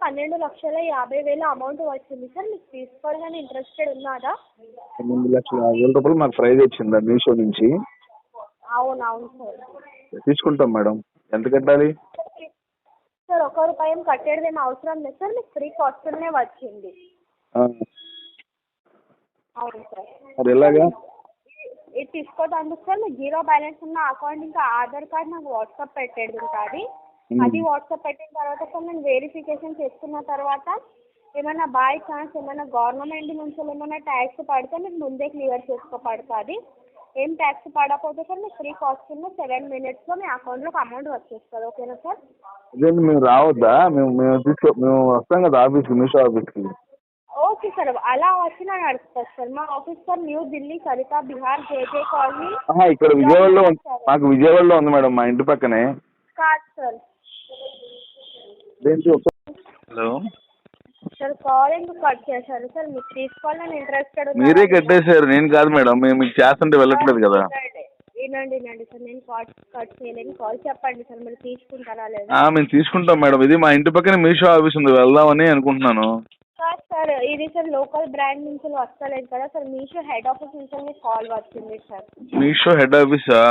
12,50,000 amount వచ్చింది sir. మీకు తీసుకోవాలని ఇంట్రెస్టెడ్ ఉన్నారా? 12,50,000 మాకు ప్రైజ్ వచ్చిందా మీషో నుంచి? అవునవును సార్. తీసుకుంటాం మేడం. ఎంత కట్టాలి సార్ ₹1 ఏం కట్టేది ఏం అవసరం లేదు సార్. మీకు ఫ్రీ కాస్ట్నే వచ్చింది. అవును సార్. మరి ఎలాగా? ఇది తీసుకోవడానికి సార్ మీకు 0 బ్యాలెన్స్ ఉన్న అకౌంట్ ఇంకా ఆధార్ కార్డ్ నాకు వాట్సాప్ పెట్టేది ఉంటుంది. అది వాట్సాప్ పెట్టిన తర్వాత సార్ నేను వెరిఫికేషన్ చేసుకున్న తర్వాత ఏమైనా బై ఛాన్స్ ఏమైనా గవర్నమెంట్ నుంచి ఏమైనా ట్యాక్స్ పడితే మీకు ముందే క్లియర్ చేసుకోబడుతుంది. ఏం ట్యాక్స్ పడకపోతే సార్ మీకు ఫ్రీ కాస్ట్ ఉన్న 7 minutesలో మీ అకౌంట్లోకి అమౌంట్ వచ్చేస్తుంది. ఓకేనా సార్? అదేంటి మేము రావద్దా? మేము వస్తాం కదా ఆఫీస్కి, మీషో ఆఫీస్కి. ఓకే సార్, అలా వచ్చినా నడుస్తుంది సార్. మా office sir new Delhi Sarita Vihar JJ colony. ఇక్కడ విజయవాడలో మాకు విజయవాడలో ఉంది మేడం, మా ఇంటి పక్కనే. కాదు సార్. హలో సార్, కాల్ ఎందుకు కట్ చేశారు సార్? మీకు తీసుకోవాలని ఇంట్రెస్టెడ్ మీరే కట్టేశారు, నేను కాదు మేడం. మేము మీకు చేస్తుంటే వెళ్ళట్లేదు కదా. వినండి సార్, నేను కట్ చేయలేను. కాల్ చెప్పండి సార్, మీరు తీసుకుంటారా లేదా? మేము తీసుకుంటాం మేడం. ఇది మా ఇంటి పక్కనే మీషో ఆఫీస్ ఉంది, వెళ్దామని అనుకుంటున్నాను. సార్ ఇది సార్ లోకల్ బ్రాండ్ నుంచి వస్తలేదు కదా సార్. మీషో హెడ్ ఆఫీస్ నుంచి మీకు కాల్ వచ్చింది సార్. మీషో హెడ్ ఆఫీసా?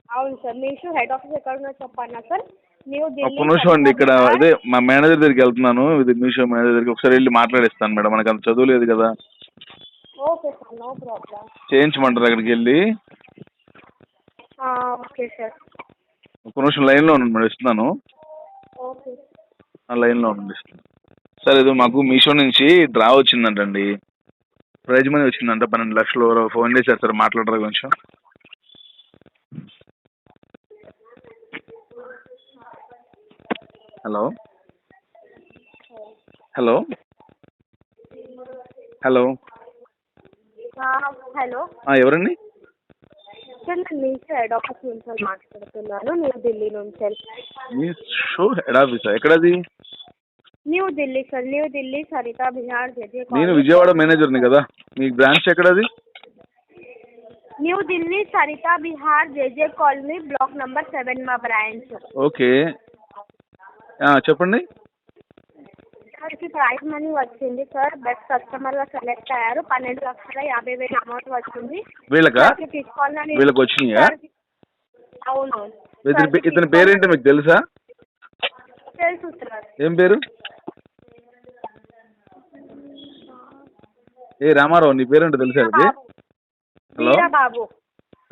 అవును సార్. మీషో హెడ్ ఆఫీస్ ఎక్కడ ఉందో చెప్పన్నా సార్? న్యూ ఒక్క ఢిల్లీ. నిమిషం అండి, ఇక్కడ అదే మా మేనేజర్ దగ్గరికి వెళ్తున్నాను. ఇది మీషో మేనేజర్ దగ్గరికి ఒకసారి వెళ్ళి మాట్లాడిస్తాను మేడం. మనకు అంత చదువు లేదు కదా. Okay sir, no problem. చేయించమంటారు అక్కడికి వెళ్ళి? Okay sir. ఒక్క నిమిషం లైన్లో ఉండండి మేడం, ఇస్తున్నాను. ఓకే లైన్లో ఉండండి, ఇస్తున్నాను. సార్ ఇది మాకు మీషో నుంచి డ్రా వచ్చిందంటండి, ప్రైజ్ మనీ వచ్చిందంట 12 లక్షలు. ఫోన్ చేశారు సార్, మాట్లాడరా కొంచెం? హలో హలో హలో హలో ఎవరండి? సార్ నేను మీషో హెడ్ ఆఫీస్ నుంచి మాట్లాడుతున్నాను, న్యూ ఢిల్లీ నుంచి. మీషో హెడ్ ఆఫీసా? ఎక్కడది? New Delhi sir, new Delhi Sarita Vihar JJ. నేను విజయవాడ మేనేజర్ని కదా. మీకు బ్రాంచ్ ఎక్కడది? New Delhi Sarita Vihar JJ colony block number 7 మా బ్రాంచ్. ఓకే, చెప్పండి. సార్కి ప్రైజ్ మనీ వచ్చింది సార్. బెస్ట్ కస్టమర్గా సెలెక్ట్ అయ్యారు. 12,50,000 అమౌంట్ వచ్చింది. వీళ్ళకి తీసుకోవాలని వచ్చినాయా? అవును. ఇతని పేరేంటి మీకు తెలుసా? తెలుసు సార్. ఏం పేరు? ఏ రామారావు, నీ పేరేంటో తెలుసా? అది హలో వీరబాబు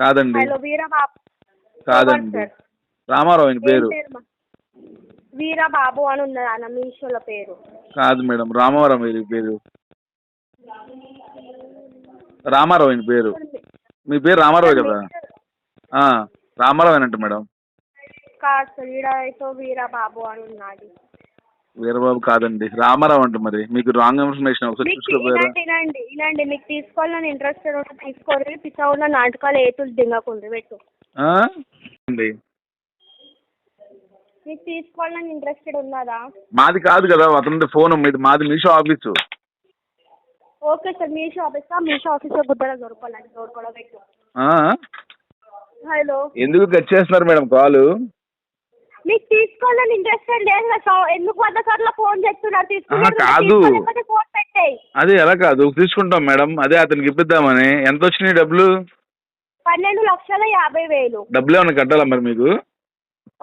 కాదండి. హలో వీరబాబు కాదండి, రామారావు ఆయన పేరు. వీరబాబు అని ఉన్నది అన్న మీషోలో పేరు. కాదు మేడం, రామారావు మీరు పేరు. రామారావు ఆయన పేరు. మీ పేరు రామారావు కదా? రామారావు అనంట మేడం. కాదు సార్, ఈడైతే వీరబాబు అని ఉన్నది. వీరబాబు కాదండి, రామారావు అంట. మరి మీకు రాంగ్ ఇన్ఫర్మేషన్. ఒకసారి చూసుకోపోయారా? ఇలాంటి మీకు తీసుకోవాలని ఇంట్రెస్టెడ్ ఉంటే తీసుకోవాలి. పిచ్చా నాటకాలు ఏతులు దింగకుండా పెట్టు. మీకు తీసుకోవాలని ఇంట్రెస్టెడ్ ఉన్నదా? మాది కాదు కదా అతని ఫోన్, మాది Meesho office. Okay sir, Meesho ఆఫీస్లో గుద్దల దొరకాలండి, దొరకడం పెట్టు. హలో, ఎందుకు కట్ చేస్తున్నారు మేడం కాలు? మీకు తీసుకోవాలని ఇంట్రెస్టెడ్ లేదు కదా, ఎందుకు 100 సార్లు ఫోన్ చేస్తున్నారు? కాదు, ఫోన్ పెట్టాయి. అదే ఎలా కాదు, తీసుకుంటాం మేడం. అదే అతనికి ఇప్పిద్దామని. ఎంత వచ్చినాయి డబ్బులు? 12,50,000. డబ్బులు ఏమైనా కట్టాలా మరి మీకు?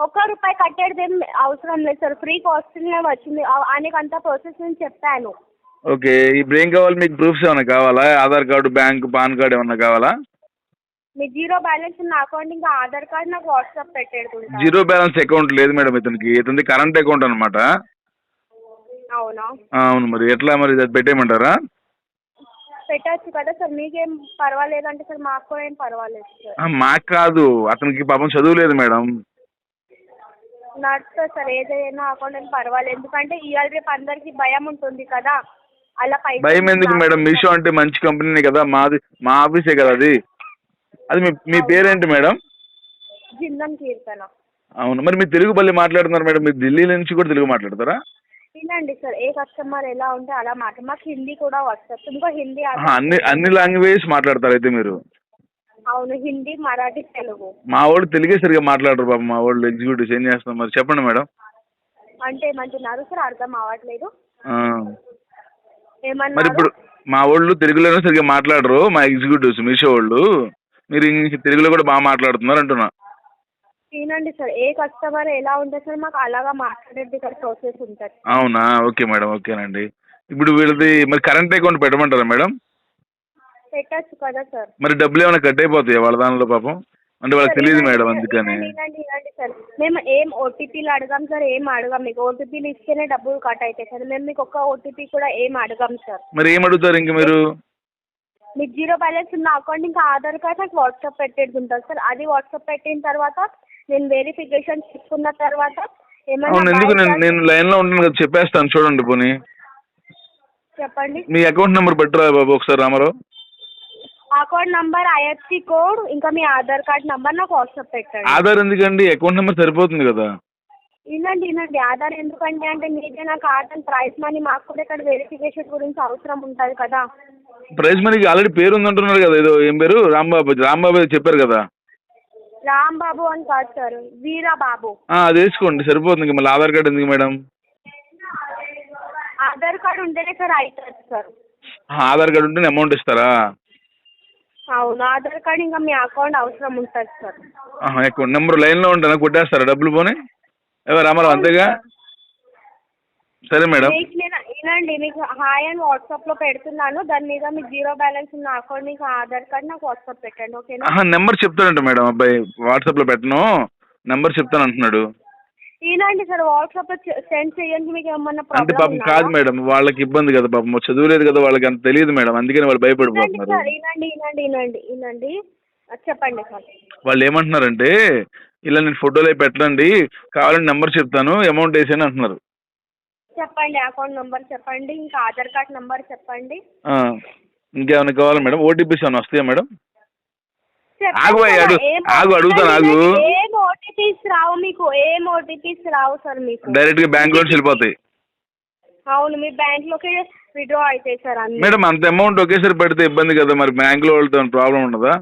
₹1 కట్టేది ఏం అవసరం లేదు సార్. ఫ్రీ కాస్ట్నే వచ్చింది. ఆయనకి అంతా ప్రాసెస్ నేను చెప్పాను. ఓకే, ఇప్పుడు ఏం కావాలి మీకు? ప్రూఫ్స్ ఏమైనా కావాలా? Aadhaar card, bank, pan card ఏమన్నా కావాలా? మీ 0 బ్యాలెన్స్ ఉన్న అకౌంట్ ఇంకా ఆధార్ కార్డ్ నాకు వాట్సాప్ పెట్టేది. 0 బ్యాలెన్స్ అకౌంట్ లేదు మేడం ఇతనిది కరెంట్ అకౌంట్ అనమాట. అవునా? అవును. మరి ఎట్లా మరి అది పెట్టేయమంటారా? పెట్టచ్చు కదా సార్, మీకేం పర్వాలేదు అంటే సార్ మాకు కూడా ఏం పర్వాలేదు సార్. మాకు కాదు, అతనికి పాపం చదువు లేదు మేడం. నడుస్తుంది సార్, ఏదైనా అకౌంట్ ఏం పర్వాలేదు. ఎందుకంటే ఇవాళ రేపు అందరికి భయం ఉంటుంది కదా, అలా భయం ఎందుకు మేడం? మీషో అంటే మంచి కంపెనీనే కదా, మా ఆఫీసే కదా అది. అది మీ పేరేంటి మేడం? జిందం కీర్తన. అవును. మరి మీరు తెలుగు బల్లి మాట్లాడుతున్నారు మేడం. మీరు ఢిల్లీ నుంచి కూడా తెలుగు మాట్లాడతారా? వినండి సార్, ఏ కస్టమర్ ఎలా ఉంటే అలా మాకు హిందీ కూడా వస్తుంది. ఇంకో హిందీ అన్ని లాంగ్వేజెస్ మాట్లాడతారు అయితే మీరు? అవును, హిందీ, మరాఠీ, తెలుగు. మా వాళ్ళు తెలుగే సరిగా మాట్లాడరు బాబు. మా వాళ్ళు ఎగ్జిక్యూటివ్స్ ఏం చేస్తాం మరి, చెప్పండి మేడం. అంటే ఏమంటున్నారు సార్? అర్థం అవ్వట్లేదు. ఆ. మరి ఏమన్నారు? ఇప్పుడు మా వాళ్ళు తెలుగులోనే సరిగ్గా మాట్లాడరు, మా ఎగ్జిక్యూటివ్స్ మీషో వాళ్ళు. మీరు ఇంగ్లీష్ తెలుగులో కూడా బాగా మాట్లాడుతున్నారు అంటున్నా. వినండి సార్, ఏ కస్టమర్ ఎలా ఉంటుంది సార్ మాకు అలాగా మాట్లాడేది ఇక్కడ ప్రాసెస్ ఉంటుంది. అవునా, ఓకే మేడం, ఓకేనండి. ఇప్పుడు వీళ్ళది మరి కరెంట్ అకౌంట్ పెట్టమంటారా మేడం? పెట్టచ్చు కదా సార్. మరి డబ్బులు ఏమైనా కట్ అయిపోతాయా వాళ్ళ దానిలో పాపం? అంటే వాళ్ళకి సార్ తెలియదు వినండి మేడం, సార్, అందుకని. వినండి సార్, మేము ఏం ఓటీపీలు అడగాం సార్, ఏం అడగాం. మీకు ఓటీపీలు ఇస్తేనే డబ్బులు కట్ అవుతాయి సార్. మేము మీకు ఒక్క ఓటీపీ కూడా ఏం అడగాం సార్. మరి ఏం అడుగుతారు ఇంక మీరు? మీకు జీరో బ్యాలెన్స్ ఉన్న అకౌంట్ ఇంకా ఆధార్ కార్డ్ నాకు వాట్సాప్ పెట్టేది ఉంటుంది సార్. అది వాట్సాప్ పెట్టిన తర్వాత నేను వెరిఫికేషన్ చేసుకున్న తర్వాత ఏమైనా అవును, ఎందుకు బై నేను చాన్స్ నేను లైన్లో ఉంటాను కదా, చెప్పేస్తాను చూడండి పోనీ. చెప్పండి. మీ అకౌంట్ నెంబర్ పెట్టరా బాబు ఒకసారి Ramarao? Account number, IFSC code, ఇంకా మీ ఆధార్ కార్డ్ నంబర్ నాకు వాట్సాప్ పెట్టండి. ఆధార్ ఎందుకండి, అకౌంట్ నెంబర్ సరిపోతుంది కదా. వినండి, ఆధార్ ఎందుకంటే అంటే మీదే నాకు ఆధార్ ప్రైస్ మనీ, మాకు కూడా ఇక్కడ వెరిఫికేషన్ గురించి అవసరం ఉంటుంది కదా. ప్రైజ్ మనీకి ఆల్రెడీ పేరు ఉందంటున్నారు కదా, ఏదో ఏం పేరు, రాంబాబు చెప్పారు కదా. రాంబాబు అని కాదు సార్, వీరాబాబు. అది వేసుకోండి సరిపోతుంది. మళ్ళీ ఆధార్ కార్డు ఎందుకు మేడం? ఆధార్ కార్డు ఉంటేనే సార్ అవుతుంది సార్. ఆధార్ కార్డు ఉంటేనే అమౌంట్ ఇస్తారా? అవును, ఆధార్ కార్డు ఇంకా మీ అకౌంట్ అవసరం ఉంటుంది సార్. అకౌంట్ నెంబర్ లైన్లో ఉంటానా, కొట్టేస్తారా డబ్బులు పోనీ? రామారావు అంతేగా. సరే మేడం. వినండి, మీకు హాయ్ అని వాట్సాప్లో పెడుతున్నాను. దాని మీద మీకు జీరో బ్యాలెన్స్ ఉన్న అకౌంట్, మీకు ఆధార్ కార్డ్ నాకు వాట్సాప్ పెట్టండి, ఓకేనా? నెంబర్ చెప్తానంట మేడం అబ్బాయి, వాట్సాప్లో పెట్టను, నెంబర్ చెప్తాను అంటున్నాడు. వినండి సార్, వాట్సాప్లో సెండ్ చేయండి. మీకు ఏమన్నా అంటే ప్రాబ్లం పాపం కాదు మేడం, వాళ్ళకి ఇబ్బంది కదా పాపం, చదువులేదు కదా వాళ్ళకి, అంత తెలియదు మేడం, అందుకని వాళ్ళు భయపడిపోతున్నారు. సార్ వినండి, చెప్పండి సార్. వాళ్ళు ఏమంటున్నారంటే, ఇలా నేను ఫోటోలు అవి పెట్టండి, కావాలంటే నెంబర్ చెప్తాను, అమౌంట్ వేసాను అంటున్నారు. చెప్పండి, అకౌంట్ నెంబర్ చెప్పండి, ఇంకా ఆధార్ కార్డ్ నెంబర్ చెప్పండి. ఇంకేమైనా కావాలా మేడం? ఓటీపీస్ ఏమైనా వస్తాయా మేడం? ఆగు అడుగుతాను ఆగు. ఏం ఓటీపీస్ రావు మీకు, ఏం ఓటీపీస్ రావు సార్ మీకు. డైరెక్ట్గా బ్యాంక్ లోకి వెళ్ళిపోతాయి. అవును, మీ బ్యాంక్లోకి విత్డ్రా అవుతాయి సార్ అన్ని. మేడం అంత అమౌంట్ ఒకేసారి పెడితే ఇబ్బంది కదా, మరి బ్యాంక్లో వాళ్ళతో ప్రాబ్లం ఉండదా?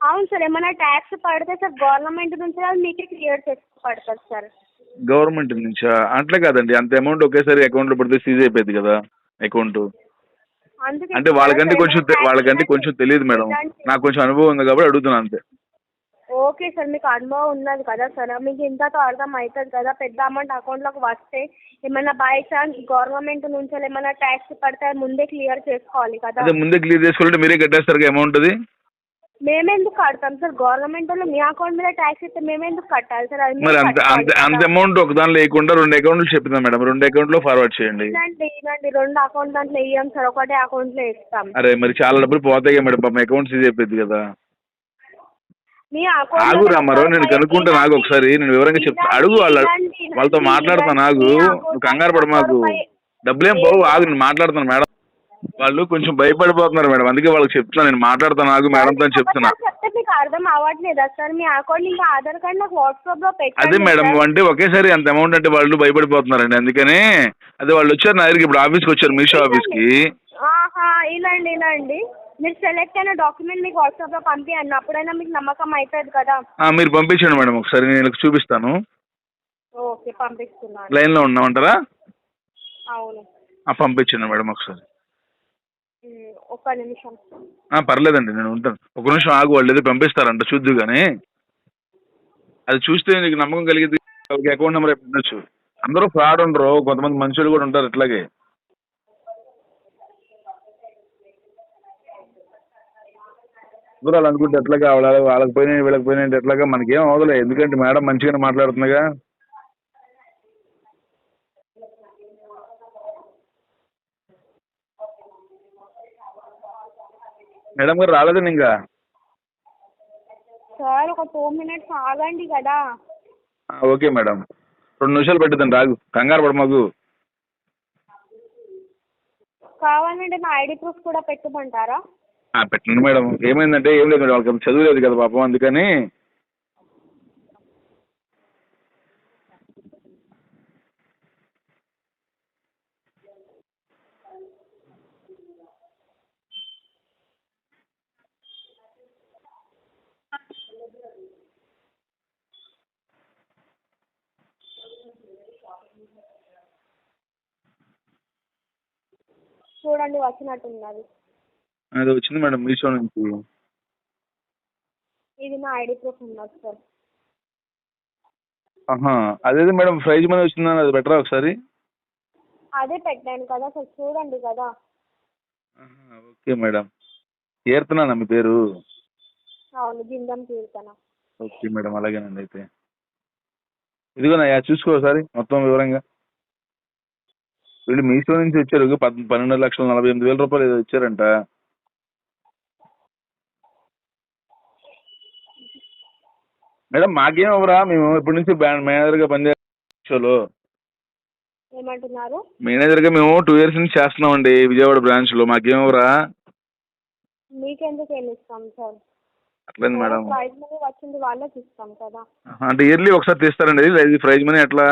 అవును సార్, ఏమైనా ట్యాక్స్ పడితే సార్ గవర్నమెంట్ నుంచి అది మీకే క్లియర్ పడుతుంది సార్. గవర్నమెంట్ నుంచా? అట్లా కాదండి, అంత అమౌంట్ ఒకేసారి అకౌంట్లో పడితే సీజ్ అయిపోయింది కదా అకౌంట్. అంటే వాళ్ళకంటే కొంచెం తెలియదు మేడం, నాకు కొంచెం అనుభవం ఉంది కాబట్టి అడుగుతున్నాను అంతే. ఓకే సార్, మీకు అనుభవం ఉన్నది కదా సార్, మీకు ఇంతతో అర్థం అవుతుంది కదా. పెద్ద అమౌంట్ అకౌంట్లోకి వస్తే ఏమైనా బై ఛాన్స్ గవర్నమెంట్ నుంచి ఏమైనా ట్యాక్స్ పడితే ముందే క్లియర్ చేసుకోవాలి కదా. అదే ముందే క్లియర్ చేసుకోవాలంటే మీరే కట్టేస్తారు అమౌంట్ అది. మేమెందుకు కడతాం సార్? గవర్నమెంట్ వాళ్ళు మీ అకౌంట్ మీద ట్యాక్స్ ఇస్తే మేమెందుకు కట్టాలి సార్? అది మరి అంత అమౌంట్ ఒక దాంట్లో లేకుండా 2 అకౌంట్లు చెప్తాం మేడం, 2 అకౌంట్లో ఫార్వర్డ్ చేయండి. వినండి, 2 అకౌంట్ దాంట్లో వేయం సార్, ఒకటే అకౌంట్లో ఇస్తాం. అరే మరి చాలా డబ్బులు పోతాయి మేడం, పాపం అకౌంట్ సీజ్ అయిపోయింది కదా. మీ అకౌంట్ ఆగు రామారావు, నేను కనుక్కుంటాను ఆగు, ఒకసారి నేను వివరంగా చెప్తాను, అడుగు వాళ్ళతో మాట్లాడతాను ఆగు, నువ్వు కంగారు పడ మాకు, డబ్బులేం పోవు, ఆగు నేను మాట్లాడతాను మేడం. వాళ్ళు కొంచెం భయపడిపోతున్నారు మేడం, అందుకే వాళ్ళకి చెప్తున్నా, నేను మాట్లాడతాను ఆగు మేడంతో చెప్తున్నా. చెప్తే మీకు అర్థం అవ్వట్లేదా సార్? మీ అకౌంట్ ఇంకా ఆధార్ కార్డ్ నాకు వాట్సాప్లో పెట్టండి. అదే మేడం, అంటే ఒకేసారి అంత అమౌంట్ అంటే వాళ్ళు భయపడిపోతున్నారండి, అందుకనే. అదే వాళ్ళు వచ్చారు నా దగ్గరికి, ఇప్పుడు ఆఫీస్కి వచ్చారు, మీషో ఆఫీస్కి. వినండి, మీరు సెలెక్ట్ అయిన డాక్యుమెంట్ మీకు వాట్సాప్లో పంపించండి, అప్పుడైనా మీకు నమ్మకం అవుతుంది కదా. మీరు పంపించండి మేడం, ఒకసారి నేను చూపిస్తాను. ఓకే, పంపిస్తున్నాను. లైన్లో ఉన్నామంటారా? అవును, పంపించండి మేడం ఒకసారి. ఒక్క నిమిషం. పర్లేదండి, నేను ఉంటాను, ఒక నిమిషం ఆగు, వాళ్ళు ఏదో పంపిస్తారంట చూద్దు కానీ, అది చూస్తే నీకు నమ్మకం కలిగింది, వాళ్ళకి అకౌంట్ నెంబర్ పెట్టచ్చు. అందరూ ఫ్రాడ్ ఉండరు, కొంతమంది మనుషులు కూడా ఉంటారు ఇట్లాగే. అందరూ వాళ్ళు అనుకుంటే ఎట్లాగా, వాళ్ళకి పోయినాయి వీళ్ళకి పోయినాయి ఎట్లాగా, మనకేం అవదలే, ఎందుకంటే మేడం మంచిగానే మాట్లాడుతుందిగా. మేడం గారు రాలేదండి ఇంకా? సార్ ఒక 2 minutes ఆగండి కదా. ఓకే మేడం, 2 నిమిషాలు పెట్టిద్దండి, రాగు, కంగారు పడ మాకు. కావాలంటే నా ఐడి ప్రూఫ్ కూడా పెట్టమంటారా? పెట్టండి మేడం, ఏమైందంటే ఏం లేదు మేడం, వాళ్ళకి చదువు లేదు కదా పాపం, అందుకని. చూడండి వచ్చినట్టున్నది. అది వచ్చింది మేడం మీషో నుంచి. ఇది నా ఐడి ప్రూఫ్ ఉన్నది సార్. ఆహా, అదేది మేడం ప్రైజ్ మనీ వచ్చిందని అది బెటరా ఒకసారి? అదే పెట్టాను కదా సార్, చూడండి కదా. Okay madam. కీర్తన మీ పేరు? అవును, జిందం కీర్తన. ఓకే మేడం, అలాగేనండి. అయితే ఇదిగోనయ్యా చూసుకో ఒకసారి మొత్తం వివరంగా. వీళ్ళు మీషో నుంచి వచ్చారు, 12,48,000 ఏదో ఇచ్చారంట. మేడం మాకేం అవరా, మేము ఇప్పటి నుంచి మేనేజర్గా పనిచేయాలో. ఏమంటున్నారు? మేనేజర్గా మేము 2 years నుంచి చేస్తున్నామండి విజయవాడ బ్రాంచ్లో. మాకేం అవరా? మీకెందుకు ఏమి ఇస్తాం సార్? అట్లేదు మేడం. ప్రైజ్ మనీ వచ్చింది వాళ్ళకి ఇస్తాం కదా. అంటే ఇయర్లీ ఒకసారి తీస్తారండి ఇది ప్రైజ్ మనీ ఎట్లా?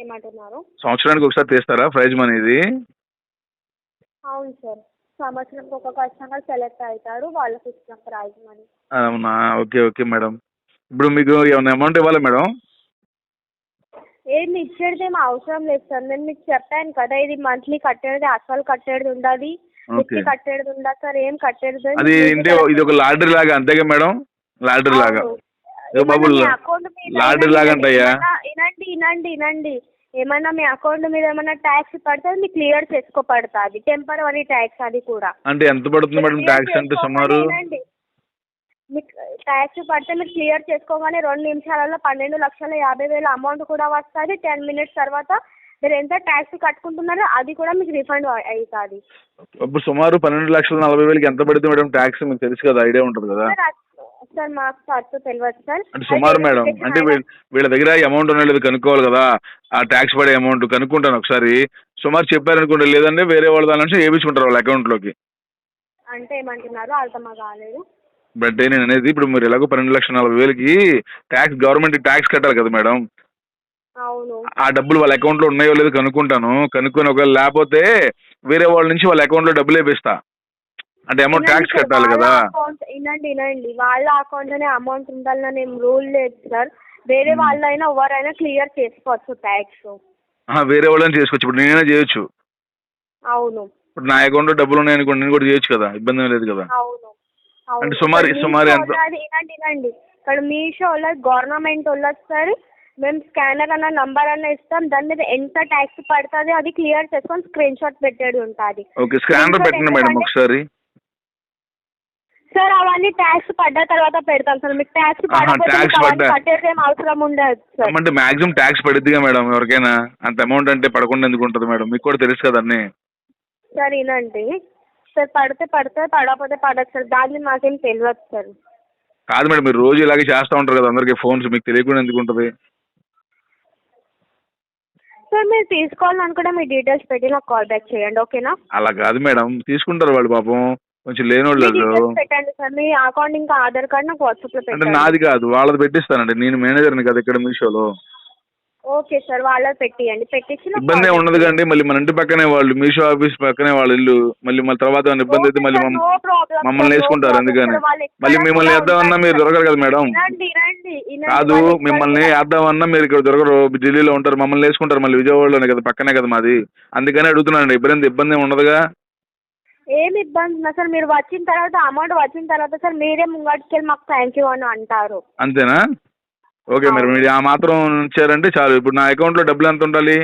ఏమంటున్నారు? సంవత్సరానికి ఒకసారి తీస్తారా ప్రైజ్ మనీ ఇది? అవును సార్, సంవత్సరంకి ఒక కస్టమర్ సెలెక్ట్ అవుతారు, వాళ్ళకి ఇస్తాం ప్రైజ్ మనీ. అవునా, ఓకే ఓకే మేడం. ఇప్పుడు మీకు ఏమైనా అమౌంట్ ఇవ్వాలా మేడం? ఏమి ఇచ్చేది ఏమి అవసరం లేదు సార్. నేను మీకు చెప్పాను కదా, ఇది మంత్లీ కట్టేది, అసలు కట్టేది ఉండదు, మిక్కి కట్టేది ఉండదు సార్. ఏం కట్టేది అది అంటే ఇది ఒక లాటరీ లాగా అంతేగా మేడం? లాటరీ లాగా బాబు, లాటరీ లాగా అంటయ్యా. వినండి వినండి వినండి, ఏమన్నా మీ అకౌంట్ మీద ఏమన్నా ట్యాక్స్ పడితే అది మీకు క్లియర్ చేసుకోబడుతుంది, టెంపరరీ ట్యాక్స్. అది కూడా అంటే ఎంత పడుతుంది మేడం ట్యాక్స్ అంటే సుమారు? మీకు ట్యాక్స్ పడితే మీరు క్లియర్ చేసుకోగానే 2 నిమిషాలలో 12,50,000 అమౌంట్ కూడా వస్తుంది. 10 minutes తర్వాత మీరు ఎంత ట్యాక్స్ కట్టుకుంటున్నారో అది కూడా మీకు రిఫండ్ అవుతుంది. ఇప్పుడు సుమారు 12,40,000 ఎంత పడుతుంది మేడం ట్యాక్స్? మీకు తెలుసు కదా, ఐడియా ఉంటుంది కదా సార్. మాకు సార్తో తెలియదు సార్. అంటే సుమారు మేడం, అంటే వీళ్ళ దగ్గర అమౌంట్ అనేది కనుక్కోవాలి కదా, ఆ ట్యాక్స్ పడే అమౌంట్ కనుక్కుంటాను ఒకసారి. సుమారు చెప్పారనుకోండి, లేదంటే వేరే వాళ్ళ దాని నుంచి వేయించుకుంటారు వాళ్ళ అకౌంట్లోకి. అంటే ఏమంటున్నారు అర్థం కాలేదు. బట్ నేను అనేది ఇప్పుడు మీరు ఎలాగో 12,40,000కి ట్యాక్స్, గవర్నమెంట్ ట్యాక్స్ కట్టాలి కదా మేడం. అవును. ఆ డబ్బులు వాళ్ళ అకౌంట్లో ఉన్నాయో లేదో కనుక్కుంటాను. కనుక్కొని ఒకవేళ లేకపోతే వేరే వాళ్ళ నుంచి వాళ్ళ అకౌంట్లో డబ్బులు వేపిస్తా. అంటే అమౌంట్ ట్యాక్స్ కట్టాలి కదా. వినండి వినండి, వాళ్ళ అకౌంట్లోనే అమౌంట్ ఉండాలని ఏం రూల్ లేదు సార్. వేరే వాళ్ళైనా ఎవరైనా క్లియర్ చేసుకోవచ్చు ట్యాక్స్. వేరే వాళ్ళని చేసుకోవచ్చు, ఇప్పుడు నేనైనా చేయొచ్చు. అవును. ఇప్పుడు నా అకౌంట్లో డబ్బులు ఉన్నాయనుకోండి, నేను కూడా చేయొచ్చు కదా, ఇబ్బంది ఏం లేదు కదా. అవును. అంటే సుమారు ఎంత? వినండి వినండి, ఇక్కడ మీషో గవర్నమెంట్ వాళ్ళకి సార్ మేము స్కానర్ అన్న నంబర్ అన్న ఇస్తాం, దాని మీద ఎంత ట్యాక్స్ పడుతుంది అది క్లియర్ చేసుకొని స్క్రీన్ షాట్ పెట్టేది ఉంటుంది. ఓకే, స్కానర్ పెట్టండి మేడం ఒకసారి. సార్ అవన్నీ ట్యాక్స్ పడ్డ తర్వాత పెడతాం సార్. మీకు ట్యాక్స్ కట్టేది ఏం అవసరం ఉండదు సార్. అంటే మాక్సిమం ట్యాక్స్ పడుద్దిగా మేడం ఎవరికైనా, అంత అమౌంట్ అంటే పడకుండా ఎందుకు ఉంటుంది మేడం? మీకు కూడా తెలుసు కదా అన్నీ. సార్ వినండి సార్, పడితే పడకపోతే పడదు సార్, దాన్ని మాకేం తెలియదు సార్. కాదు మేడం, మీరు రోజు ఇలాగే చేస్తూ ఉంటారు కదా అందరికీ ఫోన్స్, మీకు తెలియకుండా ఎందుకు ఉంటుంది? సార్ మీరు తీసుకోవాలనుకుంటే మీ డీటెయిల్స్ పెట్టి నాకు కాల్ బ్యాక్ చేయండి, ఓకేనా? అలా కాదు మేడం, తీసుకుంటారు వాళ్ళు పాపం, కొంచెం లేనోళ్ళు. పెట్టండి సార్, మీ అకౌంట్ ఇంకా ఆధార్ కార్డ్ నాకు వాట్సాప్లో అంటే పెట్టండి. నాది కాదు, వాళ్ళది పెట్టిస్తానండి, నేను మేనేజర్ని కదా ఇక్కడ మీషోలో. ఓకే సార్, వాళ్ళది పెట్టియండి, పెట్టించి ఇబ్బంది ఏమి ఉండదు కండి. మళ్ళీ మన ఇంటి పక్కనే వాళ్ళు, మీషో ఆఫీస్ పక్కనే వాళ్ళ ఇల్లు. మళ్ళీ తర్వాత ఏమైనా ఇబ్బంది అయితే మళ్ళీ మమ్మల్ని వేసుకుంటారు. అందుకని మళ్ళీ మిమ్మల్ని వేద్దామన్నా మీరు దొరకరు కదా మేడం. కాదు, మిమ్మల్ని వేద్దామన్నా మీరు ఇక్కడ దొరకరు, ఢిల్లీలో ఉంటారు, మమ్మల్ని వేసుకుంటారు మళ్ళీ విజయవాడలోనే కదా, పక్కనే కదా మాది. అందుకని అడుగుతున్నానండి, ఇబ్బంది ఏమి ఉండదుగా? ఏమి ఇబ్బంది ఉన్నా సార్, మీరు వచ్చిన తర్వాత అమౌంట్ వచ్చిన తర్వాత సార్ మీరే ముంగట్టుకెళ్ళి మాకు థ్యాంక్ యూ అని అంటారు. అంతేనా? ఓకే మేడం, మీరు ఆ మాత్రం ఇచ్చారంటే చాలు. ఇప్పుడు నా అకౌంట్లో డబ్బులు ఎంత ఉండాలి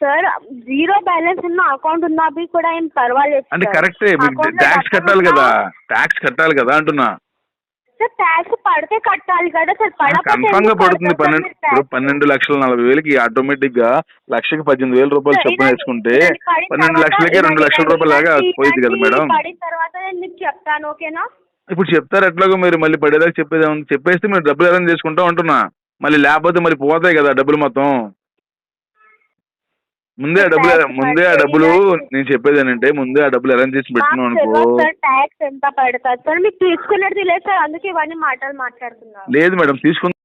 సార్? 0 బ్యాలెన్స్ ఉన్న అకౌంట్ ఉన్నా కూడా ఏం పర్వాలేదు. అంటే కరెక్టే, ట్యాక్స్ కట్టాలి కదా, ట్యాక్స్ కట్టాలి కదా అంటున్నా. సార్ ట్యాక్స్ పడితే కట్టాలి కదా సార్, కన్ఫర్మ్ గా పడుతుంది. 12,40,000కి ఆటోమేటిక్ గా 1,18,000 రూపాయలు చొప్పున వేసుకుంటే 12 లక్షలకి 2 లక్షల రూపాయలు లాగా పోయింది కదా మేడం. పడిన తర్వాత నేను మీకు చెప్తాను, ఓకేనా? ఇప్పుడు చెప్తారు ఎట్లాగో, మీరు మళ్ళీ పడేదాకా చెప్పేస్తే మీరు డబ్బులు అరేంజ్ చేసుకుంటా ఉంటున్నా. మళ్ళీ లేకపోతే మళ్ళీ పోతాయి కదా డబ్బులు మొత్తం. ముందే ఆ డబ్బులు నేను చెప్పేది ఏంటంటే, ముందే ఆ డబ్బులు అరేంజ్ చేసి పెట్టినాం అనుకో. ట్యాక్స్ ఎంత పడుతుంది సార్? మీకు తీసుకునేది లేదు సార్, అందుకే ఇవన్నీ మాటలు మాట్లాడుతున్నారు. లేదు మేడం, తీసుకున్న